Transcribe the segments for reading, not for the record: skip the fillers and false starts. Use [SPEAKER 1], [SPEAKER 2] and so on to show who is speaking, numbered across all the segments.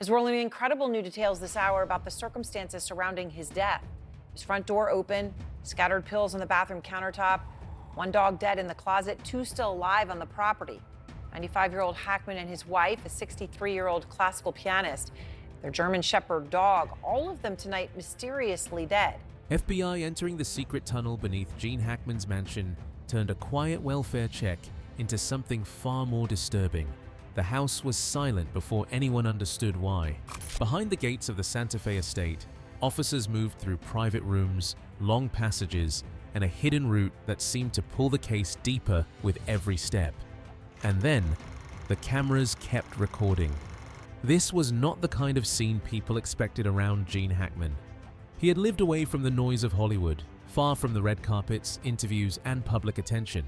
[SPEAKER 1] As we're learning incredible new details this hour about the circumstances surrounding his death. His front door open, scattered pills on the bathroom countertop, one dog dead in the closet, two still alive on the property. 95-year-old Hackman and his wife, a 63-year-old classical pianist, their German Shepherd dog, all of them tonight mysteriously dead.
[SPEAKER 2] FBI entering the secret tunnel beneath Gene Hackman's mansion turned a quiet welfare check into something far more disturbing. The house was silent before anyone understood why. Behind the gates of the Santa Fe estate, officers moved through private rooms, long passages, and a hidden route that seemed to pull the case deeper with every step. And then, the cameras kept recording. This was not the kind of scene people expected around Gene Hackman. He had lived away from the noise of Hollywood, far from the red carpets, interviews, and public attention.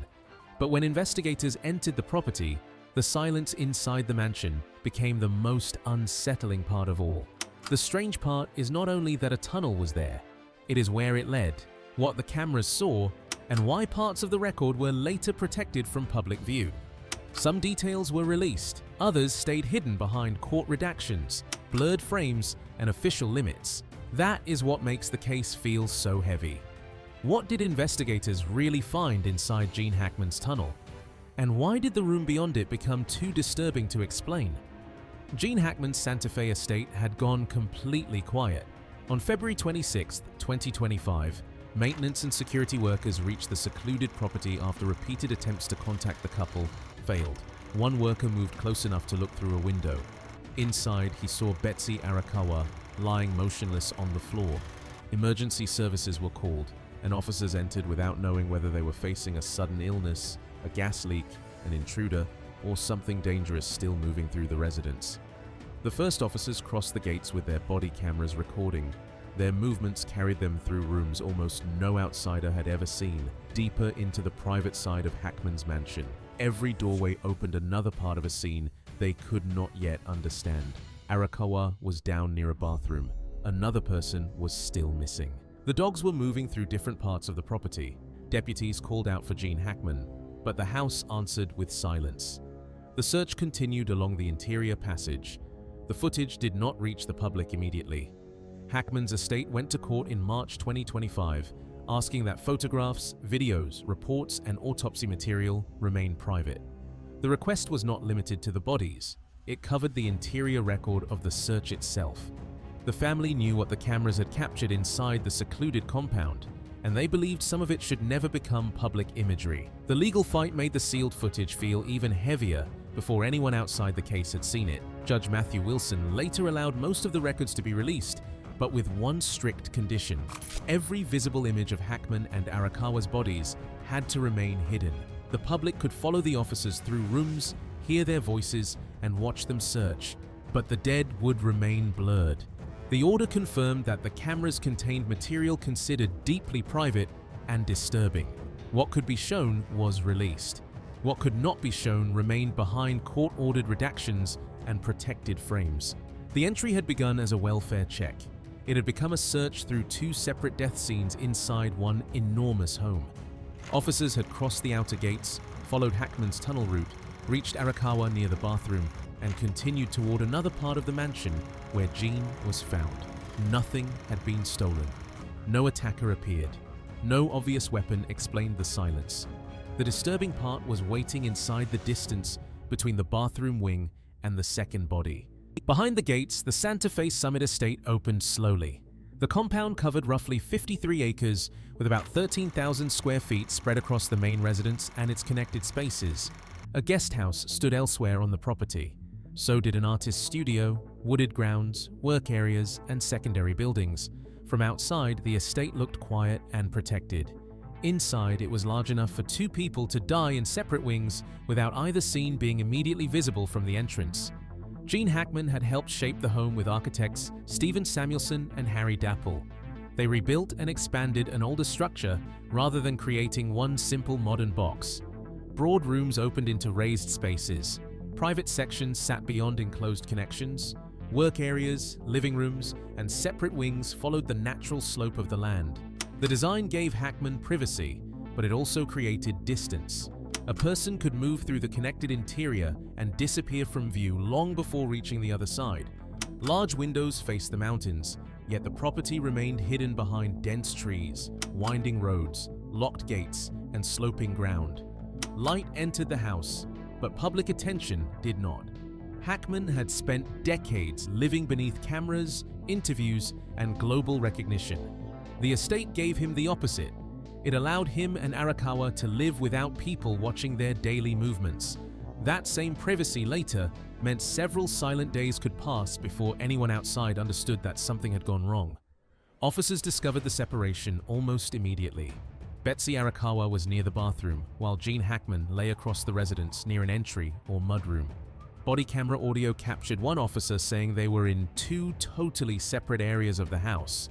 [SPEAKER 2] But when investigators entered the property, the silence inside the mansion became the most unsettling part of all. The strange part is not only that a tunnel was there, it is where it led, what the cameras saw, and why parts of the record were later protected from public view. Some details were released, others stayed hidden behind court redactions, blurred frames, and official limits. That is what makes the case feel so heavy. What did investigators really find inside Gene Hackman's tunnel? And why did the room beyond it become too disturbing to explain? Gene Hackman's Santa Fe estate had gone completely quiet. On February 26, 2025, maintenance and security workers reached the secluded property after repeated attempts to contact the couple failed. One worker moved close enough to look through a window. Inside, he saw Betsy Arakawa lying motionless on the floor. Emergency services were called, and officers entered without knowing whether they were facing a sudden illness, a gas leak, an intruder, or something dangerous still moving through the residence. The first officers crossed the gates with their body cameras recording. Their movements carried them through rooms almost no outsider had ever seen, deeper into the private side of Hackman's mansion. Every doorway opened another part of a scene they could not yet understand. Arakawa was down near a bathroom. Another person was still missing. The dogs were moving through different parts of the property. Deputies called out for Gene Hackman, but the house answered with silence. The search continued along the interior passage. The footage did not reach the public immediately. Hackman's estate went to court in March 2025, asking that photographs, videos, reports, and autopsy material remain private. The request was not limited to the bodies. It covered the interior record of the search itself. The family knew what the cameras had captured inside the secluded compound, and they believed some of it should never become public imagery. The legal fight made the sealed footage feel even heavier before anyone outside the case had seen it. Judge Matthew Wilson later allowed most of the records to be released, but with one strict condition. Every visible image of Hackman and Arakawa's bodies had to remain hidden. The public could follow the officers through rooms, hear their voices, and watch them search, but the dead would remain blurred. The order confirmed that the cameras contained material considered deeply private and disturbing. What could be shown was released. What could not be shown remained behind court-ordered redactions and protected frames. The entry had begun as a welfare check. It had become a search through two separate death scenes inside one enormous home. Officers had crossed the outer gates, followed Hackman's tunnel route, reached Arakawa near the bathroom, and continued toward another part of the mansion where Gene was found. Nothing had been stolen. No attacker appeared. No obvious weapon explained the silence. The disturbing part was waiting inside the distance between the bathroom wing and the second body. Behind the gates, the Santa Fe Summit estate opened slowly. The compound covered roughly 53 acres with about 13,000 square feet spread across the main residence and its connected spaces. A guest house stood elsewhere on the property. So did an artist's studio, wooded grounds, work areas, and secondary buildings. From outside, the estate looked quiet and protected. Inside, it was large enough for two people to die in separate wings without either scene being immediately visible from the entrance. Gene Hackman had helped shape the home with architects Stephen Samuelson and Harry Dapple. They rebuilt and expanded an older structure rather than creating one simple modern box. Broad rooms opened into raised spaces. Private sections sat beyond enclosed connections. Work areas, living rooms, and separate wings followed the natural slope of the land. The design gave Hackman privacy, but it also created distance. A person could move through the connected interior and disappear from view long before reaching the other side, Large windows faced the mountains, yet the property remained hidden behind dense trees, winding roads, locked gates, and sloping ground. Light entered the house, but public attention did not. Hackman had spent decades living beneath cameras, interviews, and global recognition. The estate gave him the opposite. It allowed him and Arakawa to live without people watching their daily movements. That same privacy later meant several silent days could pass before anyone outside understood that something had gone wrong. Officers discovered the separation almost immediately. Betsy Arakawa was near the bathroom, while Gene Hackman lay across the residence near an entry or mudroom. Body camera audio captured one officer saying they were in two totally separate areas of the house.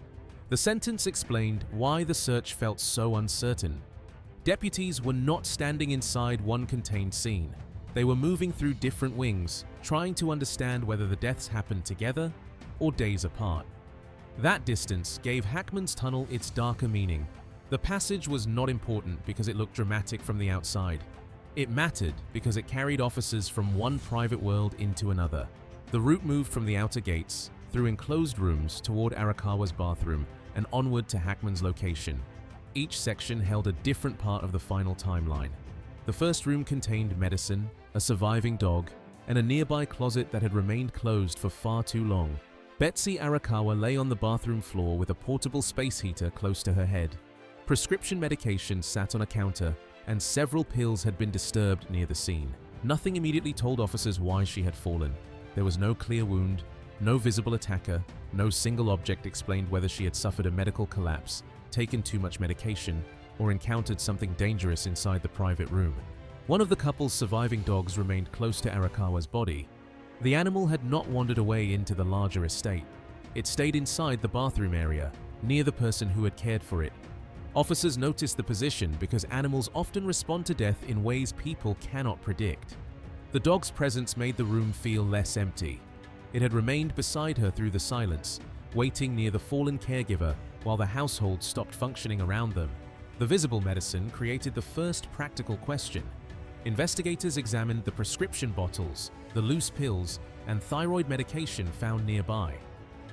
[SPEAKER 2] The sentence explained why the search felt so uncertain. Deputies were not standing inside one contained scene. They were moving through different wings, trying to understand whether the deaths happened together or days apart. That distance gave Hackman's tunnel its darker meaning. The passage was not important because it looked dramatic from the outside. It mattered because it carried officers from one private world into another. The route moved from the outer gates, through enclosed rooms toward Arakawa's bathroom, and onward to Hackman's location. Each section held a different part of the final timeline. The first room contained medicine, a surviving dog, and a nearby closet that had remained closed for far too long. Betsy Arakawa lay on the bathroom floor with a portable space heater close to her head. Prescription medication sat on a counter, and several pills had been disturbed near the scene. Nothing immediately told officers why she had fallen. There was no clear wound, no visible attacker, no single object explained whether she had suffered a medical collapse, taken too much medication, or encountered something dangerous inside the private room. One of the couple's surviving dogs remained close to Arakawa's body. The animal had not wandered away into the larger estate. It stayed inside the bathroom area, near the person who had cared for it. Officers noticed the position because animals often respond to death in ways people cannot predict. The dog's presence made the room feel less empty. It had remained beside her through the silence, waiting near the fallen caregiver while the household stopped functioning around them. The visible medicine created the first practical question. Investigators examined the prescription bottles, the loose pills, and thyroid medication found nearby.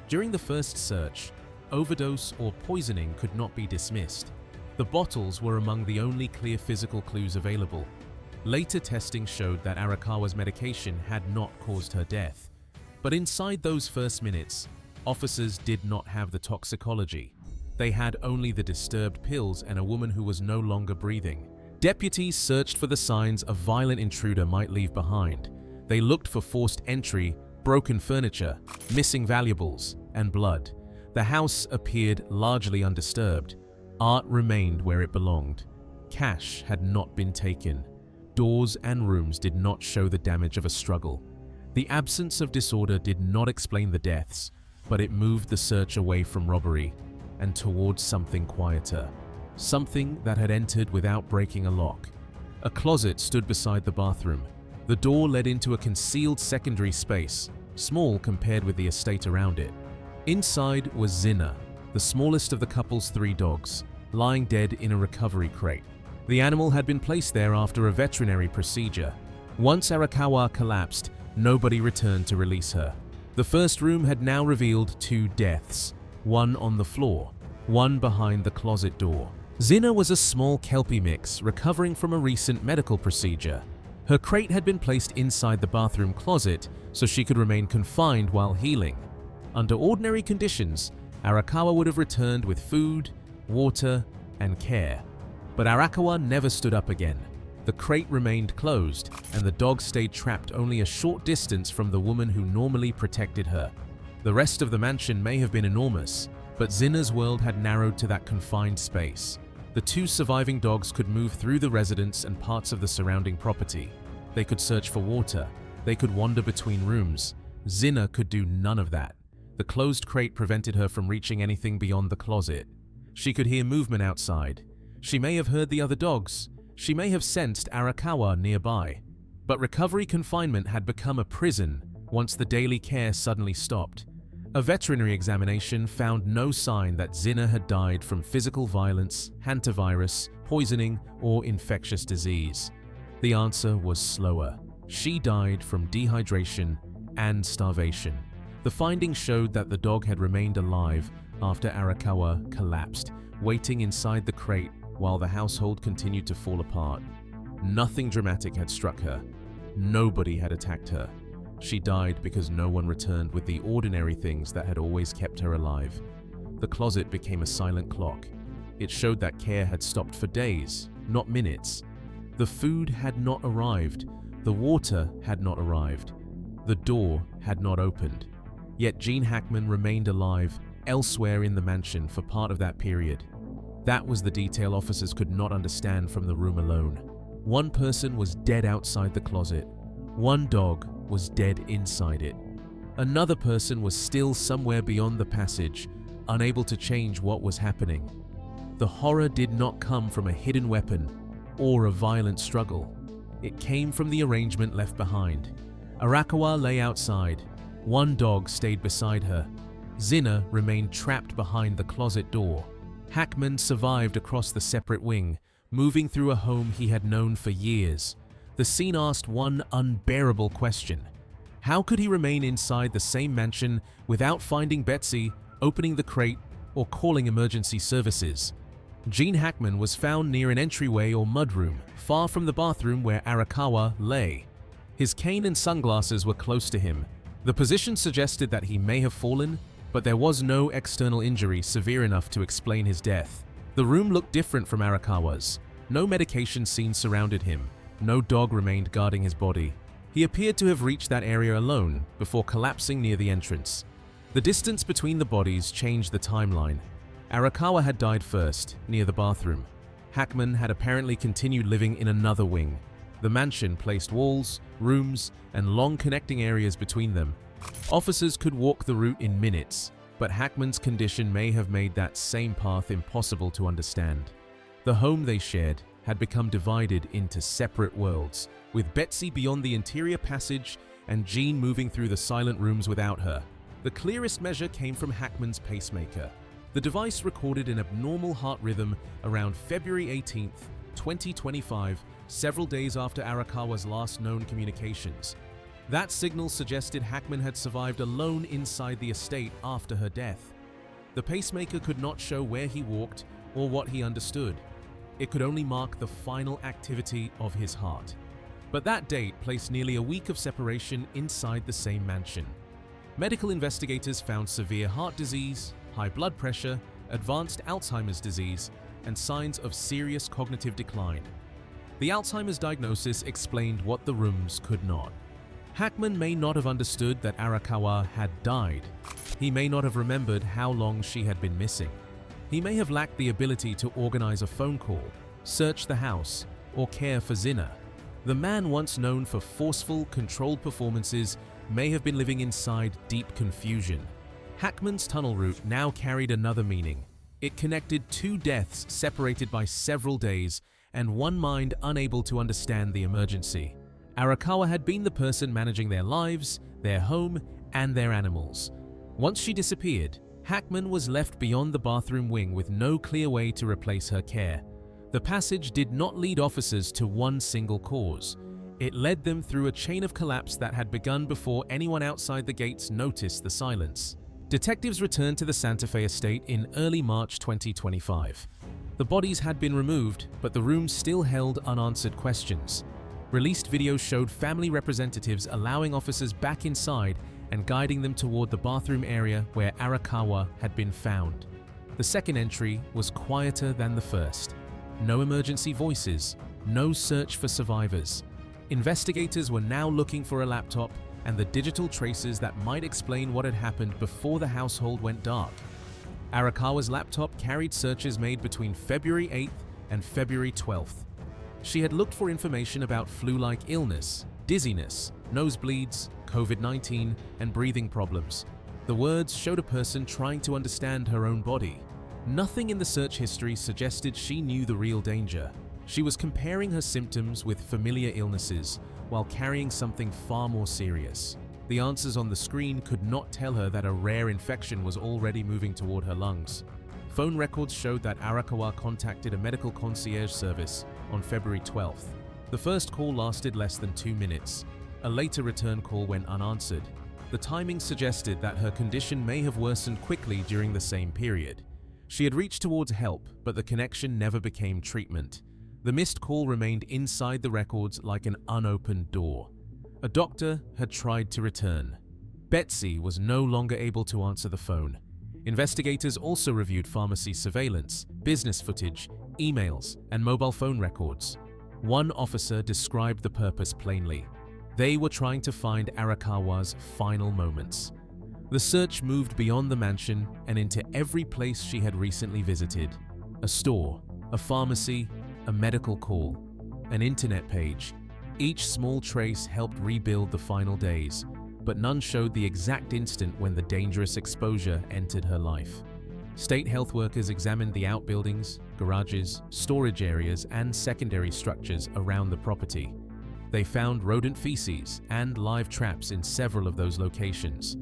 [SPEAKER 2] During the first search, overdose or poisoning could not be dismissed. The bottles were among the only clear physical clues available. Later testing showed that Arakawa's medication had not caused her death. But inside those first minutes, officers did not have the toxicology. They had only the disturbed pills and a woman who was no longer breathing. Deputies searched for the signs a violent intruder might leave behind. They looked for forced entry, broken furniture, missing valuables, and blood. The house appeared largely undisturbed. Art remained where it belonged. Cash had not been taken. Doors and rooms did not show the damage of a struggle. The absence of disorder did not explain the deaths, but it moved the search away from robbery and towards something quieter. Something that had entered without breaking a lock. A closet stood beside the bathroom. The door led into a concealed secondary space, small compared with the estate around it. Inside was Zina, the smallest of the couple's 3 dogs, lying dead in a recovery crate. The animal had been placed there after a veterinary procedure. Once Arakawa collapsed, nobody returned to release her. The first room had now revealed 2 deaths, one on the floor, one behind the closet door. Zina was a small Kelpie mix recovering from a recent medical procedure. Her crate had been placed inside the bathroom closet so she could remain confined while healing. Under ordinary conditions, Arakawa would have returned with food, water, and care. But Arakawa never stood up again. The crate remained closed, and the dog stayed trapped only a short distance from the woman who normally protected her. The rest of the mansion may have been enormous, but Zina's world had narrowed to that confined space. The 2 surviving dogs could move through the residence and parts of the surrounding property. They could search for water. They could wander between rooms. Zina could do none of that. The closed crate prevented her from reaching anything beyond the closet. She could hear movement outside. She may have heard the other dogs. She may have sensed Arakawa nearby. But recovery confinement had become a prison once the daily care suddenly stopped. A veterinary examination found no sign that Zina had died from physical violence, hantavirus, poisoning, or infectious disease. The answer was slower. She died from dehydration and starvation. The findings showed that the dog had remained alive after Arakawa collapsed, waiting inside the crate while the household continued to fall apart. Nothing dramatic had struck her. Nobody had attacked her. She died because no one returned with the ordinary things that had always kept her alive. The closet became a silent clock. It showed that care had stopped for days, not minutes. The food had not arrived. The water had not arrived. The door had not opened. Yet Gene Hackman remained alive elsewhere in the mansion for part of that period. That was the detail officers could not understand from the room alone. One person was dead outside the closet. One dog was dead inside it. Another person was still somewhere beyond the passage, unable to change what was happening. The horror did not come from a hidden weapon or a violent struggle. It came from the arrangement left behind. Arakawa lay outside. One dog stayed beside her. Zinna remained trapped behind the closet door. Hackman survived across the separate wing, moving through a home he had known for years. The scene asked one unbearable question. How could he remain inside the same mansion without finding Betsy, opening the crate, or calling emergency services? Gene Hackman was found near an entryway or mudroom, far from the bathroom where Arakawa lay. His cane and sunglasses were close to him. The position suggested that he may have fallen, but there was no external injury severe enough to explain his death. The room looked different from Arakawa's. No medication scene surrounded him. No dog remained guarding his body. He appeared to have reached that area alone before collapsing near the entrance. The distance between the bodies changed the timeline. Arakawa had died first, near the bathroom. Hackman had apparently continued living in another wing. The mansion placed walls, rooms, and long connecting areas between them. Officers could walk the route in minutes, but Hackman's condition may have made that same path impossible to understand. The home they shared had become divided into separate worlds, with Betsy beyond the interior passage and Gene moving through the silent rooms without her. The clearest measure came from Hackman's pacemaker. The device recorded an abnormal heart rhythm around February 18, 2025, several days after Arakawa's last known communications. That signal suggested Hackman had survived alone inside the estate after her death. The pacemaker could not show where he walked or what he understood. It could only mark the final activity of his heart. But that date placed nearly a week of separation inside the same mansion. Medical investigators found severe heart disease, high blood pressure, advanced Alzheimer's disease, and signs of serious cognitive decline. The Alzheimer's diagnosis explained what the rooms could not. Hackman may not have understood that Arakawa had died. He may not have remembered how long she had been missing. He may have lacked the ability to organize a phone call, search the house, or care for Zinna. The man once known for forceful, controlled performances may have been living inside deep confusion. Hackman's tunnel route now carried another meaning. It connected two deaths separated by several days and one mind unable to understand the emergency. Arakawa had been the person managing their lives, their home, and their animals. Once she disappeared, Hackman was left beyond the bathroom wing with no clear way to replace her care. The passage did not lead officers to one single cause. It led them through a chain of collapse that had begun before anyone outside the gates noticed the silence. Detectives returned to the Santa Fe estate in early March 2025. The bodies had been removed, but the rooms still held unanswered questions. Released videos showed family representatives allowing officers back inside and guiding them toward the bathroom area where Arakawa had been found. The second entry was quieter than the first. No emergency voices, no search for survivors. Investigators were now looking for a laptop and the digital traces that might explain what had happened before the household went dark. Arakawa's laptop carried searches made between February 8th and February 12th. She had looked for information about flu-like illness, dizziness, nosebleeds, COVID-19, and breathing problems. The words showed a person trying to understand her own body. Nothing in the search history suggested she knew the real danger. She was comparing her symptoms with familiar illnesses while carrying something far more serious. The answers on the screen could not tell her that a rare infection was already moving toward her lungs. Phone records showed that Arakawa contacted a medical concierge service on February 12th. The first call lasted less than 2 minutes. A later return call went unanswered. The timing suggested that her condition may have worsened quickly during the same period. She had reached towards help, but the connection never became treatment. The missed call remained inside the records like an unopened door. A doctor had tried to return. Betsy was no longer able to answer the phone. Investigators also reviewed pharmacy surveillance, business footage, emails, and mobile phone records. One officer described the purpose plainly. They were trying to find Arakawa's final moments. The search moved beyond the mansion and into every place she had recently visited. A store, a pharmacy, a medical call, an internet page. Each small trace helped rebuild the final days, but none showed the exact instant when the dangerous exposure entered her life. State health workers examined the outbuildings, garages, storage areas, and secondary structures around the property. They found rodent feces and live traps in several of those locations.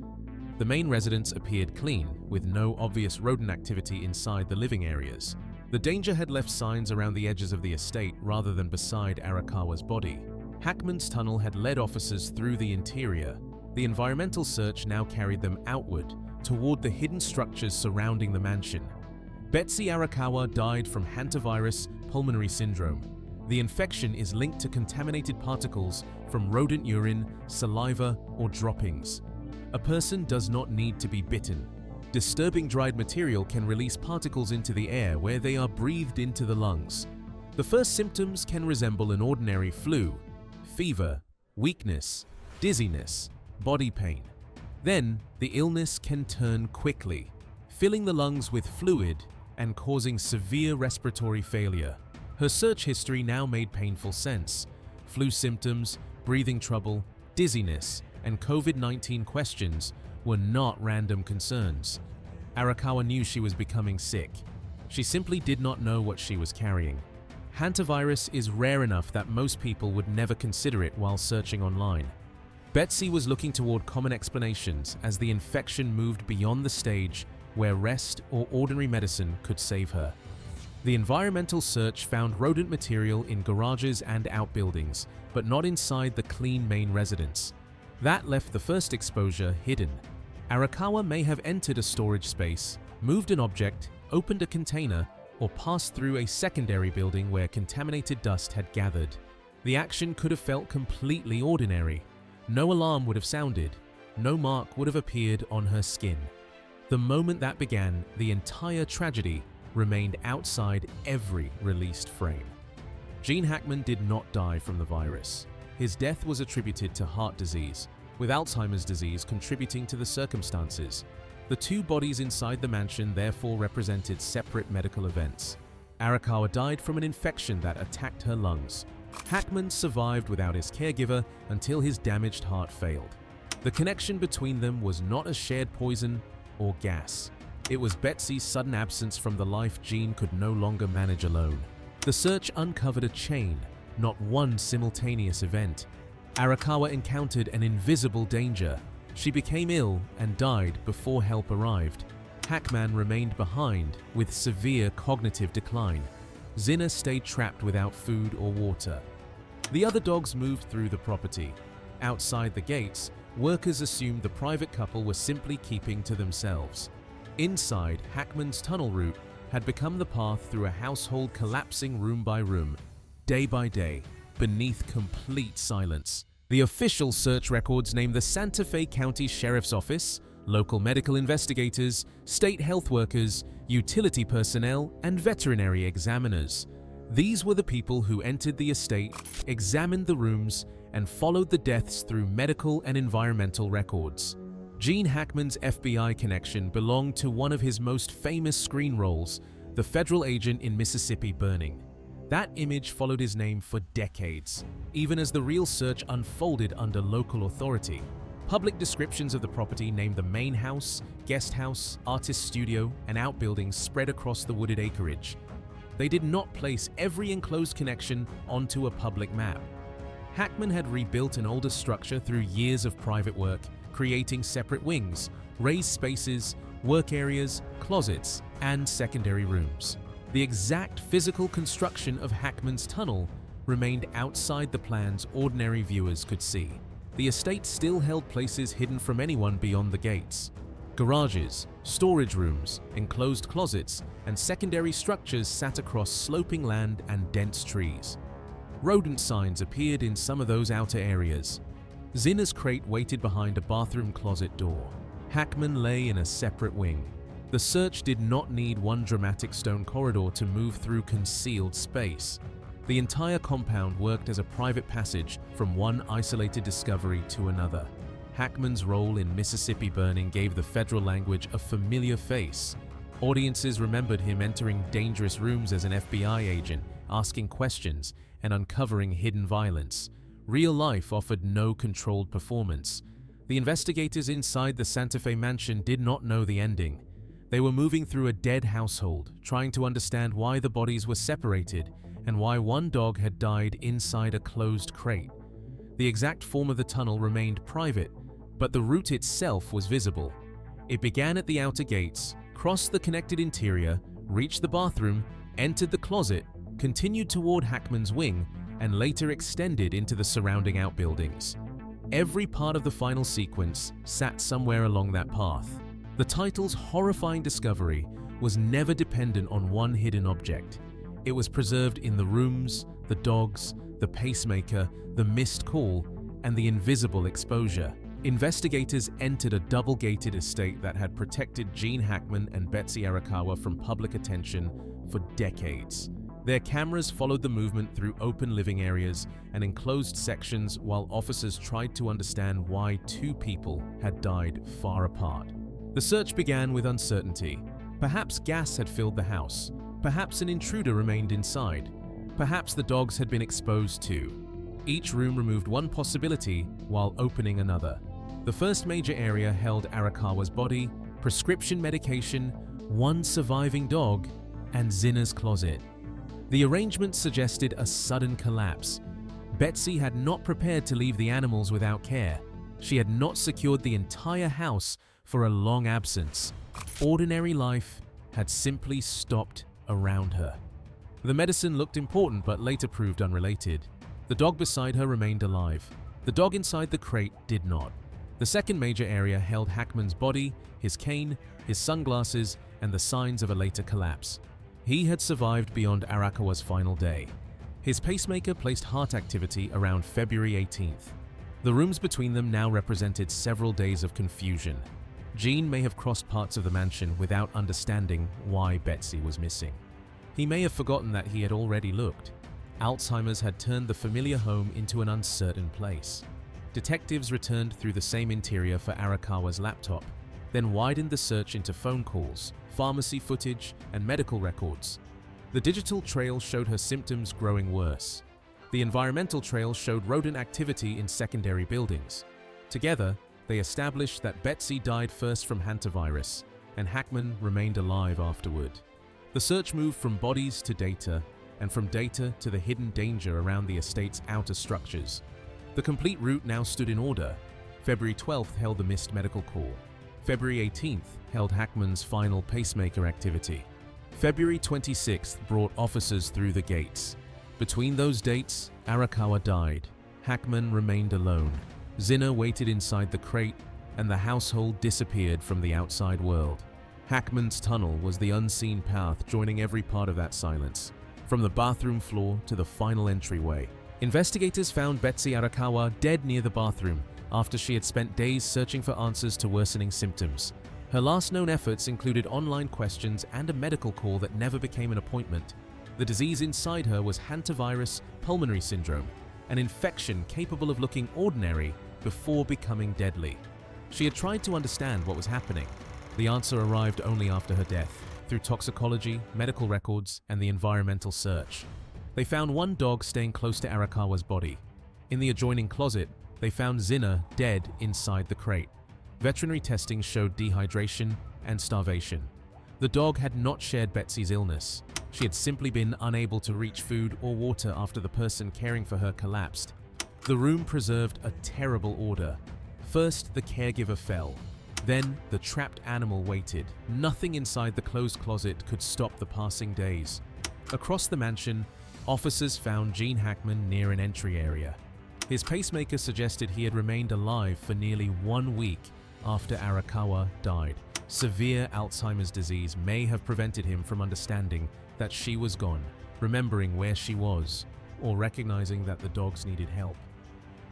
[SPEAKER 2] The main residence appeared clean, with no obvious rodent activity inside the living areas. The danger had left signs around the edges of the estate rather than beside Arakawa's body. Hackman's tunnel had led officers through the interior. The environmental search now carried them outward, toward the hidden structures surrounding the mansion. Betsy Arakawa died from hantavirus pulmonary syndrome. The infection is linked to contaminated particles from rodent urine, saliva, or droppings. A person does not need to be bitten. Disturbing dried material can release particles into the air where they are breathed into the lungs. The first symptoms can resemble an ordinary flu: fever, weakness, dizziness, body pain. Then, the illness can turn quickly, filling the lungs with fluid and causing severe respiratory failure. Her search history now made painful sense. Flu symptoms, breathing trouble, dizziness, and COVID-19 questions were not random concerns. Arakawa knew she was becoming sick. She simply did not know what she was carrying. Hantavirus is rare enough that most people would never consider it while searching online. Betsy was looking toward common explanations as the infection moved beyond the stage where rest or ordinary medicine could save her. The environmental search found rodent material in garages and outbuildings, but not inside the clean main residence. That left the first exposure hidden. Arakawa may have entered a storage space, moved an object, opened a container, or passed through a secondary building where contaminated dust had gathered. The action could have felt completely ordinary. No alarm would have sounded. No mark would have appeared on her skin. The moment that began, the entire tragedy remained outside every released frame. Gene Hackman did not die from the virus. His death was attributed to heart disease, with Alzheimer's disease contributing to the circumstances. The two bodies inside the mansion therefore represented separate medical events. Arakawa died from an infection that attacked her lungs. Hackman survived without his caregiver until his damaged heart failed. The connection between them was not a shared poison or gas. It was Betsy's sudden absence from the life Gene could no longer manage alone. The search uncovered a chain, not one simultaneous event. Arakawa encountered an invisible danger. She became ill and died before help arrived. Hackman remained behind with severe cognitive decline. Zinna stayed trapped without food or water. The other dogs moved through the property. Outside the gates, workers assumed the private couple were simply keeping to themselves. Inside, Hackman's tunnel route had become the path through a household collapsing room by room, day by day, beneath complete silence. The official search records name the Santa Fe County Sheriff's Office, local medical investigators, state health workers, utility personnel, and veterinary examiners. These were the people who entered the estate, examined the rooms, and followed the deaths through medical and environmental records. Gene Hackman's FBI connection belonged to one of his most famous screen roles, the federal agent in Mississippi burning. That image followed his name for decades, even as the real search unfolded under local authority. Public descriptions of the property named the main house, guest house, artist studio, and outbuildings spread across the wooded acreage. They did not place every enclosed connection onto a public map. Hackman had rebuilt an older structure through years of private work, creating separate wings, raised spaces, work areas, closets, and secondary rooms. The exact physical construction of Hackman's tunnel remained outside the plans ordinary viewers could see. the estate still held places hidden from anyone beyond the gates. Garages, storage rooms, enclosed closets, and secondary structures sat across sloping land and dense trees. Rodent signs appeared in some of those outer areas. Zinna's crate waited behind a bathroom closet door. Hackman lay in a separate wing. The search did not need one dramatic stone corridor to move through concealed space. The entire compound worked as a private passage from one isolated discovery to another. Hackman's role in Mississippi Burning gave the federal language a familiar face. Audiences remembered him entering dangerous rooms as an FBI agent, asking questions, and uncovering hidden violence. Real life offered no controlled performance. The investigators inside the Santa Fe mansion did not know the ending. They were moving through a dead household, trying to understand why the bodies were separated and why one dog had died inside a closed crate. The exact form of the tunnel remained private, but the route itself was visible. It began at the outer gates, crossed the connected interior, reached the bathroom, entered the closet, continued toward Hackman's wing, and later extended into the surrounding outbuildings. Every part of the final sequence sat somewhere along that path. The title's horrifying discovery was never dependent on one hidden object. It was preserved in the rooms, the dogs, the pacemaker, the missed call, and the invisible exposure. Investigators entered a double-gated estate that had protected Gene Hackman and Betsy Arakawa from public attention for decades. Their cameras followed the movement through open living areas and enclosed sections while officers tried to understand why two people had died far apart. The search began with uncertainty. Perhaps gas had filled the house. Perhaps an intruder remained inside. Perhaps the dogs had been exposed too. Each room removed one possibility while opening another. The first major area held Arakawa's body, prescription medication, one surviving dog, and Zinna's closet. The arrangement suggested a sudden collapse. Betsy had not prepared to leave the animals without care. She had not secured the entire house for a long absence. Ordinary life had simply stopped around her. The medicine looked important but later proved unrelated. The dog beside her remained alive. The dog inside the crate did not. The second major area held Hackman's body, his cane, his sunglasses, and the signs of a later collapse. He had survived beyond Arakawa's final day. His pacemaker placed heart activity around February 18th. The rooms between them now represented several days of confusion. Gene may have crossed parts of the mansion without understanding why Betsy was missing. He may have forgotten that he had already looked. Alzheimer's had turned the familiar home into an uncertain place. Detectives returned through the same interior for Arakawa's laptop, then widened the search into phone calls, pharmacy footage, and medical records. The digital trail showed her symptoms growing worse. The environmental trail showed rodent activity in secondary buildings. Together, they established that Betsy died first from hantavirus, and Hackman remained alive afterward. The search moved from bodies to data, and from data to the hidden danger around the estate's outer structures. The complete route now stood in order. February 12th held the missed medical call. February 18th held Hackman's final pacemaker activity. February 26th brought officers through the gates. Between those dates, Arakawa died. Hackman remained alone. Zinna waited inside the crate, and the household disappeared from the outside world. Hackman's tunnel was the unseen path joining every part of that silence, from the bathroom floor to the final entryway. Investigators found Betsy Arakawa dead near the bathroom after she had spent days searching for answers to worsening symptoms. Her last known efforts included online questions and a medical call that never became an appointment. The disease inside her was hantavirus pulmonary syndrome, an infection capable of looking ordinary before becoming deadly. She had tried to understand what was happening. The answer arrived only after her death, through toxicology, medical records, and the environmental search. They found one dog staying close to Arakawa's body. In the adjoining closet, they found Zinna dead inside the crate. Veterinary testing showed dehydration and starvation. The dog had not shared Betsy's illness. She had simply been unable to reach food or water after the person caring for her collapsed. The room preserved a terrible order. First, the caregiver fell. Then, the trapped animal waited. Nothing inside the closed closet could stop the passing days. Across the mansion, officers found Gene Hackman near an entry area. His pacemaker suggested he had remained alive for nearly 1 week after Arakawa died. Severe Alzheimer's disease may have prevented him from understanding that she was gone, remembering where she was, or recognizing that the dogs needed help.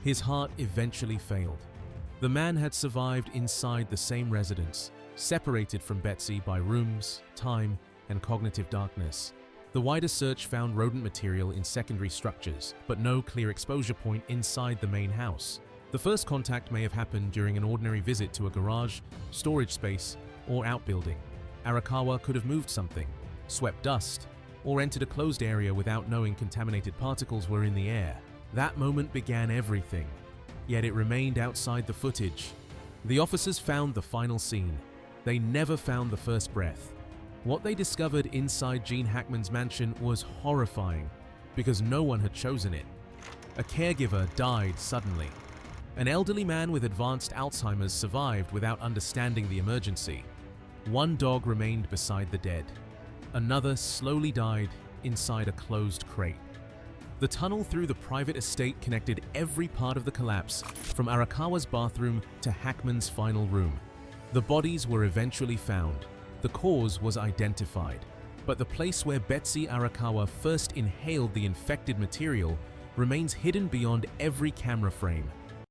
[SPEAKER 2] His heart eventually failed. The man had survived inside the same residence, separated from Betsy by rooms, time, and cognitive darkness. The wider search found rodent material in secondary structures, but no clear exposure point inside the main house. The first contact may have happened during an ordinary visit to a garage, storage space, or outbuilding. Arakawa could have moved something, swept dust, or entered a closed area without knowing contaminated particles were in the air. That moment began everything, yet it remained outside the footage. The officers found the final scene. They never found the first breath. What they discovered inside Gene Hackman's mansion was horrifying, because no one had chosen it. A caregiver died suddenly. An elderly man with advanced Alzheimer's survived without understanding the emergency. One dog remained beside the dead. Another slowly died inside a closed crate. The tunnel through the private estate connected every part of the collapse, from Arakawa's bathroom to Hackman's final room. The bodies were eventually found. The cause was identified, but the place where Betsy Arakawa first inhaled the infected material remains hidden beyond every camera frame.